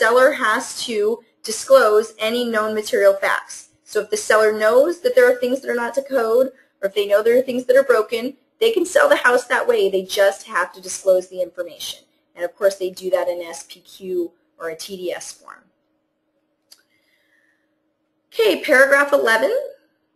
seller has to disclose any known material facts. So if the seller knows that there are things that are not to code, or if they know there are things that are broken, they can sell the house that way. They just have to disclose the information. And of course, they do that in SPQ or a TDS form. Okay, paragraph 11.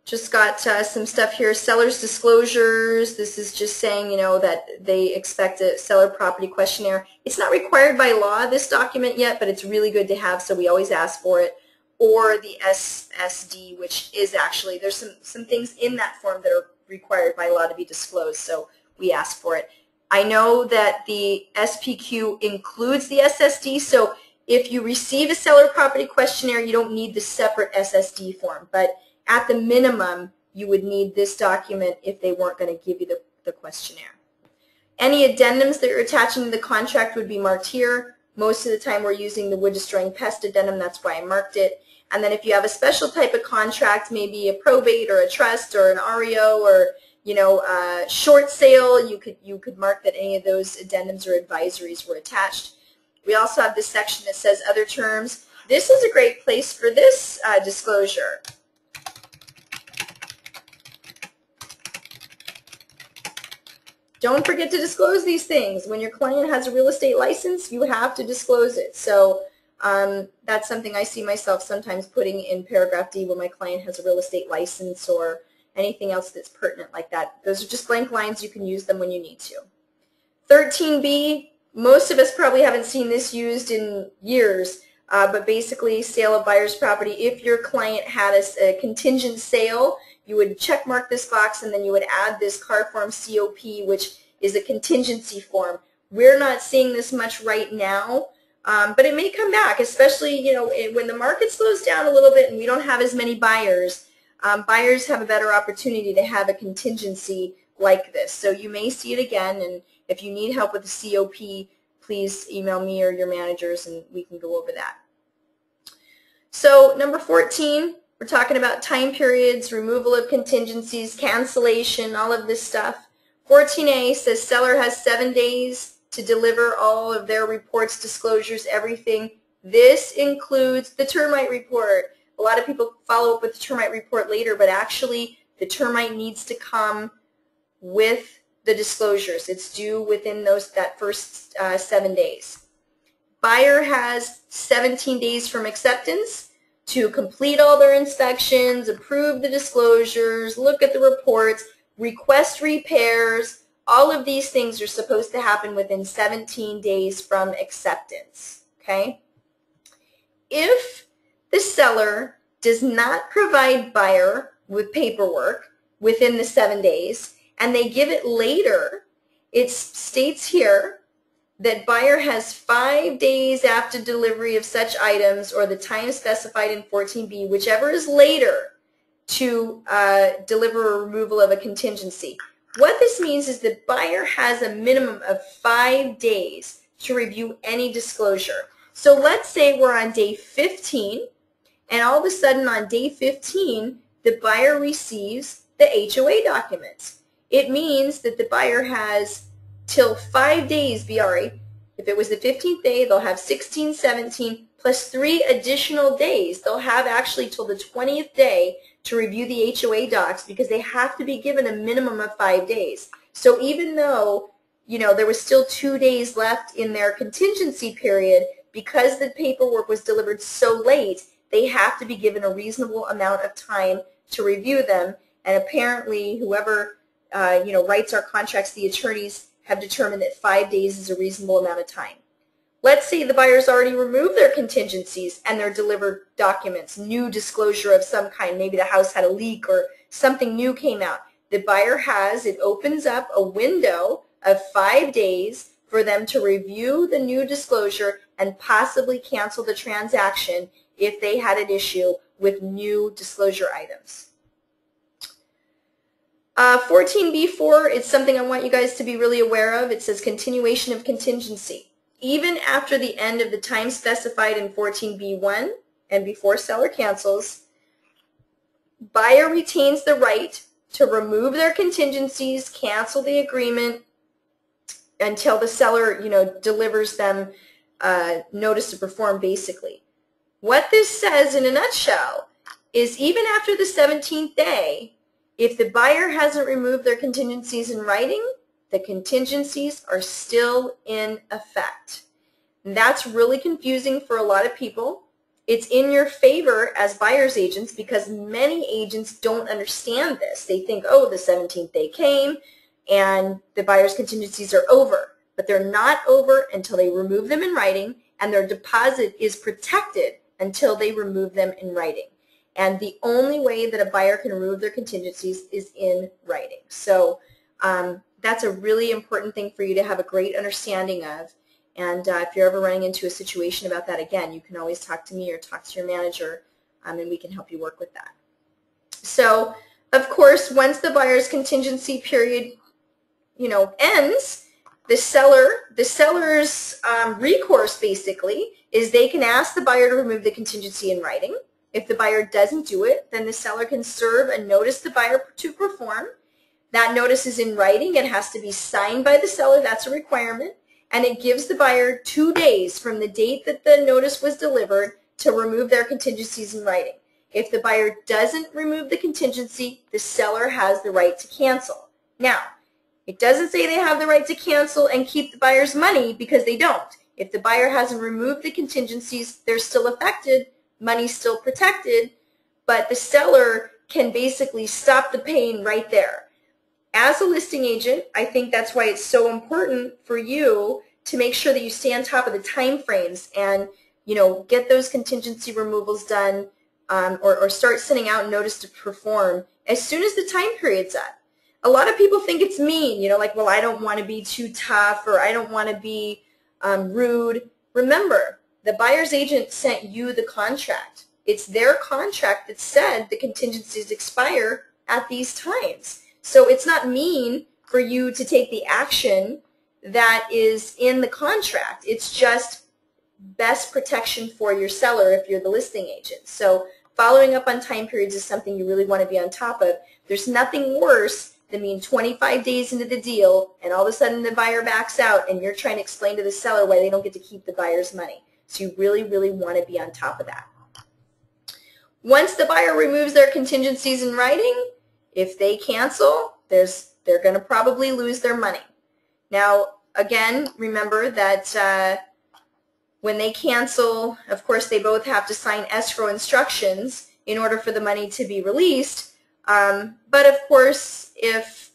Just got some stuff here. Seller's disclosures. This is just saying, you know, that they expect a seller property questionnaire. It's not required by law, this document yet, but it's really good to have, so we always ask for it. Or the SSD, which is actually, there's some things in that form that are required by law to be disclosed, so we ask for it. I know that the SPQ includes the SSD, so if you receive a seller property questionnaire, you don't need the separate SSD form, but at the minimum, you would need this document if they weren't going to give you the questionnaire. Any addendums that you're attaching to the contract would be marked here. Most of the time we're using the wood-destroying pest addendum, that's why I marked it. And then if you have a special type of contract, maybe a probate or a trust or an REO or, you know, a short sale, you could mark that any of those addendums or advisories were attached. We also have this section that says other terms. This is a great place for this disclosure. Don't forget to disclose these things. When your client has a real estate license, you have to disclose it. So that's something I see myself sometimes putting in paragraph D when my client has a real estate license or anything else that's pertinent like that. Those are just blank lines. You can use them when you need to. 13B, most of us probably haven't seen this used in years, but basically sale of buyer's property. If your client had a contingent sale, you would check mark this box and then you would add this CAR form COP, which is a contingency form. We're not seeing this much right now, but it may come back, especially, you know, when the market slows down a little bit and we don't have as many buyers. Buyers have a better opportunity to have a contingency like this. So you may see it again, and if you need help with the COP, please email me or your managers and we can go over that. So number 14, we're talking about time periods, removal of contingencies, cancellation, all of this stuff. 14A says seller has 7 days to deliver all of their reports, disclosures, everything. This includes the termite report. A lot of people follow up with the termite report later, but actually the termite needs to come with the disclosures. It's due within that first 7 days. Buyer has 17 days from acceptance to complete all their inspections, approve the disclosures, look at the reports, request repairs. All of these things are supposed to happen within 17 days from acceptance, okay? If the seller does not provide buyer with paperwork within the 7 days and they give it later, it states here that buyer has 5 days after delivery of such items or the time specified in 14B, whichever is later, to deliver a removal of a contingency. What this means is that buyer has a minimum of 5 days to review any disclosure. So let's say we're on day 15, and all of a sudden on day 15, the buyer receives the HOA documents. It means that the buyer has till 5 days, BRE. If it was the 15th day, they'll have 16, 17, plus 3 additional days. They'll have actually till the 20th day to review the HOA docs because they have to be given a minimum of 5 days. So even though, you know, there was still 2 days left in their contingency period, because the paperwork was delivered so late, they have to be given a reasonable amount of time to review them. And apparently, whoever you know, writes our contracts, the attorneys, have determined that 5 days is a reasonable amount of time. Let's say the buyer's already removed their contingencies and they're delivered documents, new disclosure of some kind. Maybe the house had a leak or something new came out. The buyer it opens up a window of 5 days for them to review the new disclosure and possibly cancel the transaction if they had an issue with new disclosure items. 14B4, it's something I want you guys to be really aware of. It says continuation of contingency. Even after the end of the time specified in 14B1 and before seller cancels, buyer retains the right to remove their contingencies, cancel the agreement until the seller, you know, delivers them notice to perform basically. What this says in a nutshell is even after the 17th day, if the buyer hasn't removed their contingencies in writing, the contingencies are still in effect. And that's really confusing for a lot of people. It's in your favor as buyer's agents because many agents don't understand this. They think, oh, the 17th day came and the buyer's contingencies are over. But they're not over until they remove them in writing, and their deposit is protected until they remove them in writing. And the only way that a buyer can remove their contingencies is in writing. So that's a really important thing for you to have a great understanding of. And if you're ever running into a situation about that, again, you can always talk to me or talk to your manager, and we can help you work with that. So, of course, once the buyer's contingency period, ends, the seller's recourse basically is they can ask the buyer to remove the contingency in writing. If the buyer doesn't do it, then the seller can serve a notice the buyer to perform. That notice is in writing. It has to be signed by the seller. That's a requirement. And it gives the buyer 2 days from the date that the notice was delivered to remove their contingencies in writing. If the buyer doesn't remove the contingency, the seller has the right to cancel. Now, it doesn't say they have the right to cancel and keep the buyer's money because they don't. If the buyer hasn't removed the contingencies, they're still affected, money's still protected, but the seller can basically stop the pain right there. As a listing agent, I think that's why it's so important for you to make sure that you stay on top of the time frames and get those contingency removals done or start sending out notice to perform as soon as the time period's up. A lot of people think it's mean, like, well, I don't want to be too tough or I don't want to be rude. Remember, the buyer's agent sent you the contract. It's their contract that said the contingencies expire at these times. So it's not mean for you to take the action that is in the contract. It's just best protection for your seller if you're the listing agent. So following up on time periods is something you really want to be on top of. There's nothing worse than being 25 days into the deal and all of a sudden the buyer backs out and you're trying to explain to the seller why they don't get to keep the buyer's money. So you really, really want to be on top of that. Once the buyer removes their contingencies in writing, if they cancel, they're going to probably lose their money. Now, again, remember that when they cancel, of course, they both have to sign escrow instructions in order for the money to be released. But of course, if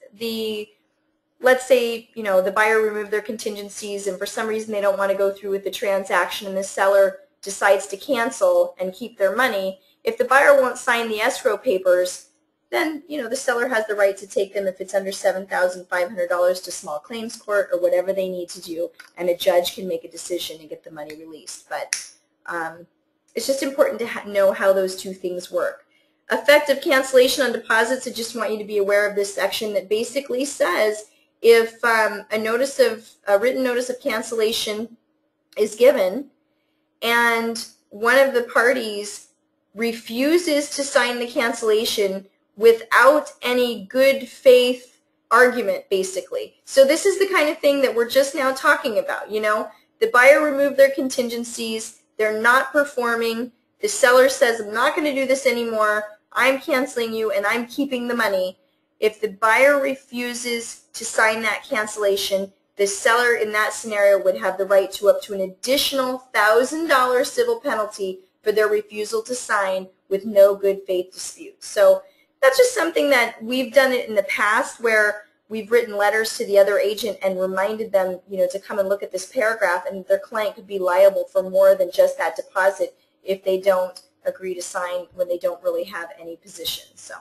let's say, the buyer removed their contingencies and for some reason they don't want to go through with the transaction and the seller decides to cancel and keep their money, if the buyer won't sign the escrow papers, then, the seller has the right to take them if it's under $7,500 to small claims court or whatever they need to do, and a judge can make a decision and get the money released. But it's just important to know how those two things work. Effective cancellation on deposits, I just want you to be aware of this section that basically says if a written notice of cancellation is given and one of the parties refuses to sign the cancellation without any good faith argument, basically. So this is the kind of thing that we're just now talking about, The buyer removed their contingencies, they're not performing, the seller says, I'm not going to do this anymore, I'm canceling you and I'm keeping the money. If the buyer refuses to sign that cancellation, the seller in that scenario would have the right to up to an additional $1,000 civil penalty for their refusal to sign with no good faith dispute. So that's just something that we've done it in the past where we've written letters to the other agent and reminded them, to come and look at this paragraph, and their client could be liable for more than just that deposit if they don't agree to sign when they don't really have any position. So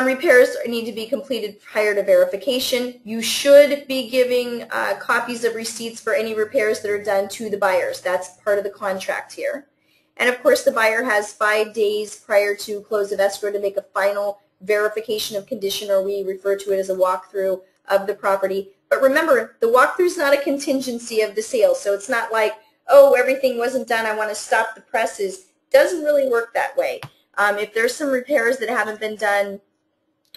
repairs need to be completed prior to verification. You should be giving copies of receipts for any repairs that are done to the buyers. That's part of the contract here. And of course, the buyer has 5 days prior to close of escrow to make a final verification of condition, or we refer to it as a walkthrough of the property. But remember, the walkthrough is not a contingency of the sale, so it's not like, oh, everything wasn't done, I want to stop the presses. It doesn't really work that way. If there's some repairs that haven't been done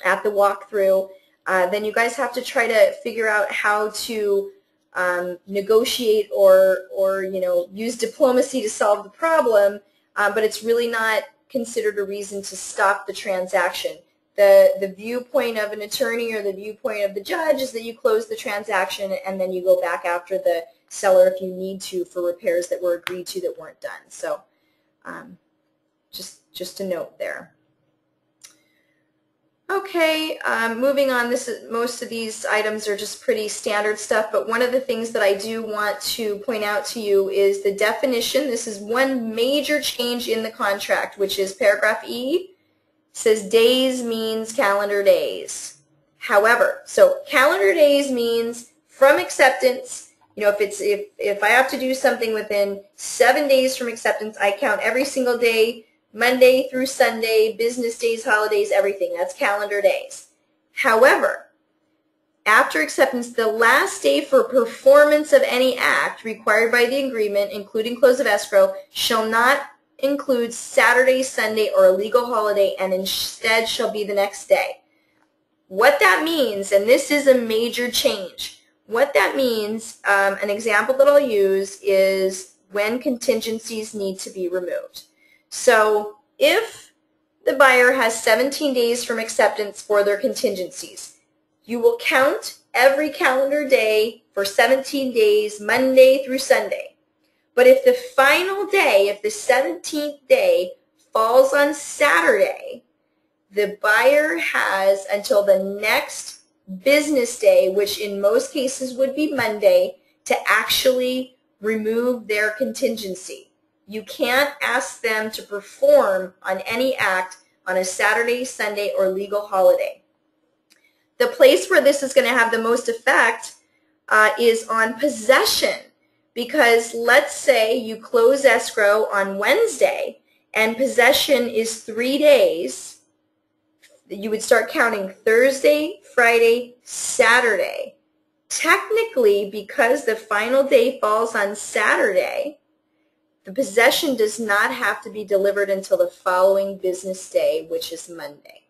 at the walkthrough, then you guys have to try to figure out how to negotiate or use diplomacy to solve the problem, but it's really not considered a reason to stop the transaction. The viewpoint of an attorney or the viewpoint of the judge is that you close the transaction and then you go back after the seller if you need to for repairs that were agreed to that weren't done. So just a note there. Okay, moving on. Most of these items are just pretty standard stuff, but one of the things that I do want to point out to you is the definition. This is one major change in the contract, which is paragraph E. Says days means calendar days. However, so calendar days means from acceptance, if I have to do something within 7 days from acceptance, I count every single day, Monday through Sunday, business days, holidays, everything. That's calendar days. However, after acceptance, the last day for performance of any act required by the agreement, including close of escrow, shall not include Saturday, Sunday, or a legal holiday, and instead shall be the next day. What that means, and this is a major change, what that means, an example that I'll use is when contingencies need to be removed. So if the buyer has 17 days from acceptance for their contingencies, you will count every calendar day for 17 days, Monday through Sunday. But if the final day, if the 17th day falls on Saturday, the buyer has until the next business day, which in most cases would be Monday, to actually remove their contingency. You can't ask them to perform on any act on a Saturday, Sunday, or legal holiday. The place where this is going to have the most effect is on possession. Because let's say you close escrow on Wednesday and possession is 3 days, you would start counting Thursday, Friday, Saturday. Technically, because the final day falls on Saturday, the possession does not have to be delivered until the following business day, which is Monday.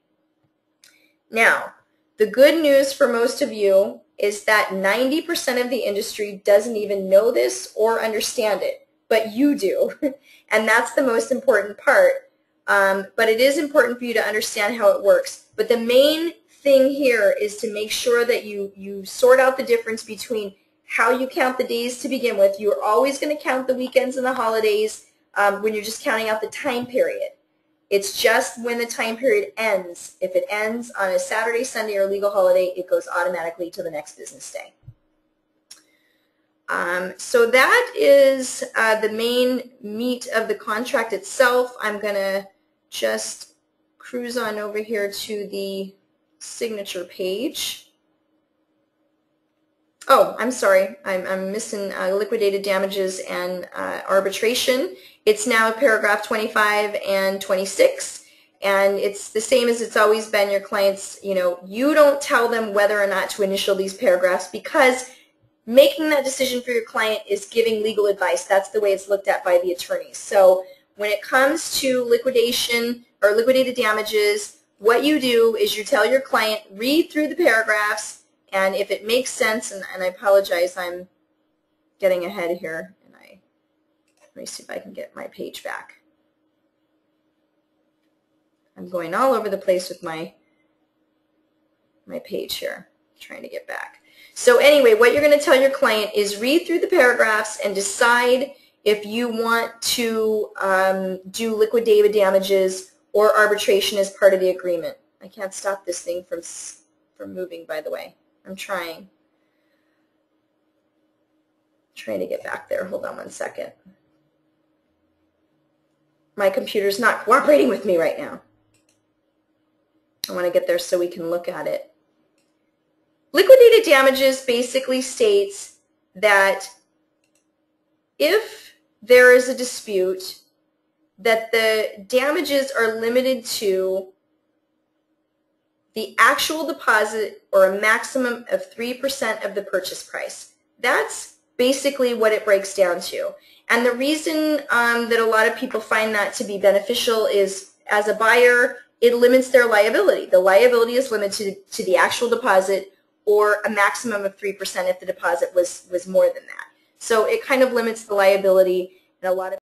Now, the good news for most of you is that 90% of the industry doesn't even know this or understand it, but you do, and that's the most important part. But it is important for you to understand how it works. But the main thing here is to make sure that you sort out the difference between how you count the days to begin with. You're always going to count the weekends and the holidays when you're just counting out the time period. It's just when the time period ends. If it ends on a Saturday, Sunday, or legal holiday, it goes automatically to the next business day. So that is the main meat of the contract itself. I'm going to just cruise on over here to the signature page. Oh, I'm sorry. I'm missing liquidated damages and arbitration. It's now paragraph 25 and 26, and it's the same as it's always been. Your clients, you don't tell them whether or not to initial these paragraphs, because making that decision for your client is giving legal advice. That's the way it's looked at by the attorneys. So when it comes to liquidation or liquidated damages, what you do is you tell your client, read through the paragraphs, and if it makes sense, and I apologize, I'm getting ahead here, and let me see if I can get my page back. I'm going all over the place with my page here, trying to get back. So anyway, what you're going to tell your client is read through the paragraphs and decide if you want to do liquidated damages or arbitration as part of the agreement. I can't stop this thing from moving, by the way. I'm trying to get back there. Hold on one second. My computer's not cooperating with me right now. I want to get there so we can look at it. Liquidated damages basically states that if there is a dispute, that the damages are limited to the actual deposit or a maximum of 3% of the purchase price. That's basically what it breaks down to. And the reason that a lot of people find that to be beneficial is, as a buyer, it limits their liability. The liability is limited to the actual deposit or a maximum of 3% if the deposit was more than that. So it kind of limits the liability, and a lot of